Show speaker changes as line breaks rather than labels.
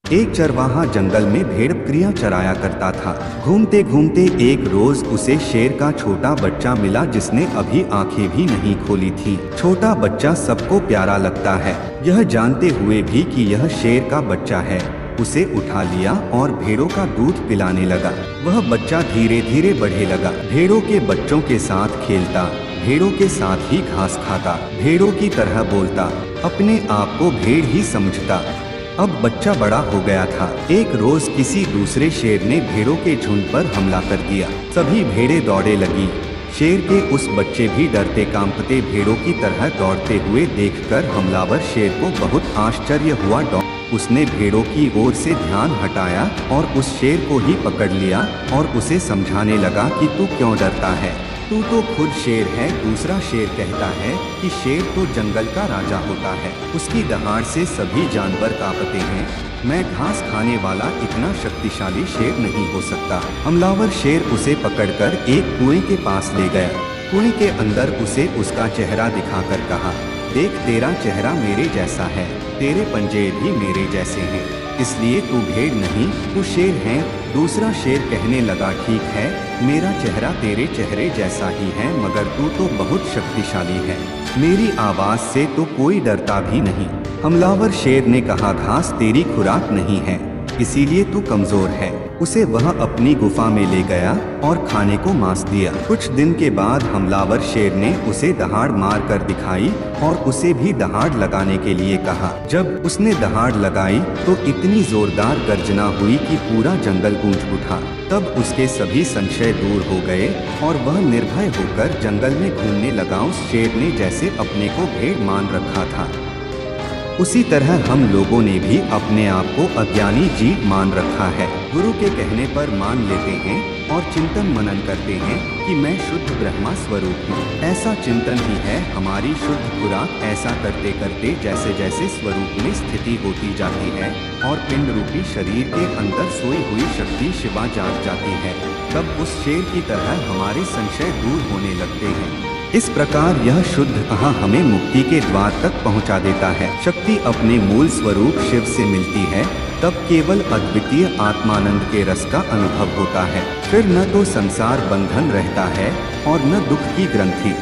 एक चरवाहा जंगल में भेड़ बकरियां चराया करता था। घूमते घूमते एक रोज उसे शेर का छोटा बच्चा मिला जिसने अभी आंखें भी नहीं खोली थी। छोटा बच्चा सबको प्यारा लगता है। यह जानते हुए भी कि यह शेर का बच्चा है, उसे उठा लिया और भेड़ों का दूध पिलाने लगा। वह बच्चा धीरे धीरे बढ़ने लगा। भेड़ों के बच्चों के साथ खेलता, भेड़ों के साथ ही घास खाता, भेड़ों की तरह बोलता, अपने आप को भेड़ ही समझता। अब बच्चा बड़ा हो गया था। एक रोज किसी दूसरे शेर ने भेड़ों के झुंड पर हमला कर दिया। सभी भेड़ें दौड़े लगी। शेर के उस बच्चे भी डरते कांपते भेड़ों की तरह दौड़ते हुए देखकर हमलावर शेर को बहुत आश्चर्य हुआ। उसने भेड़ों की ओर से ध्यान हटाया और उस शेर को ही पकड़ लिया और उसे समझाने लगा कि तू क्यों डरता है, तू तो खुद शेर है। दूसरा शेर कहता है कि शेर तो जंगल का राजा होता है, उसकी दहाड़ से सभी जानवर कांपते हैं। मैं घास खाने वाला इतना शक्तिशाली शेर नहीं हो सकता। हमलावर शेर उसे पकड़कर एक कुएं के पास ले गया। कुएं के अंदर उसे उसका चेहरा दिखाकर कहा, देख तेरा चेहरा मेरे जैसा है, तेरे पंजे भी मेरे जैसे हैं, इसलिए तू भेड़ नहीं तू शेर है। दूसरा शेर कहने लगा, ठीक है, मेरा चेहरा तेरे चेहरे जैसा ही है, मगर तू तो बहुत शक्तिशाली है, मेरी आवाज से तो कोई डरता भी नहीं। हमलावर शेर ने कहा, घास तेरी खुराक नहीं है, इसीलिए तू कमजोर है। उसे वह अपनी गुफा में ले गया और खाने को मांस दिया। कुछ दिन के बाद हमलावर शेर ने उसे दहाड़ मार कर दिखाई और उसे भी दहाड़ लगाने के लिए कहा। जब उसने दहाड़ लगाई तो इतनी जोरदार गर्जना हुई कि पूरा जंगल गूंज उठा। तब उसके सभी संशय दूर हो गए और वह निर्भय होकर जंगल में घूमने लगा। उस शेर ने जैसे अपने को भेड़ मान रखा था, उसी तरह हम लोगों ने भी अपने आप को अज्ञानी जीव मान रखा है। गुरु के कहने पर मान लेते हैं और चिंतन मनन करते हैं कि मैं शुद्ध ब्रह्मा स्वरूप हूँ। ऐसा चिंतन ही है हमारी शुद्ध खुराक। ऐसा करते करते जैसे जैसे स्वरूप में स्थिति होती जाती है और पिंड रूपी शरीर के अंदर सोई हुई शक्ति शिवा जाग जाती है, तब उस शेर की तरह हमारे संशय दूर होने लगते हैं। इस प्रकार यह शुद्ध कहाँ हमें मुक्ति के द्वार तक पहुँचा देता है। शक्ति अपने मूल स्वरूप शिव से मिलती है, तब केवल अद्वितीय आत्मानंद के रस का अनुभव होता है। फिर न तो संसार बंधन रहता है और न दुख की ग्रंथि।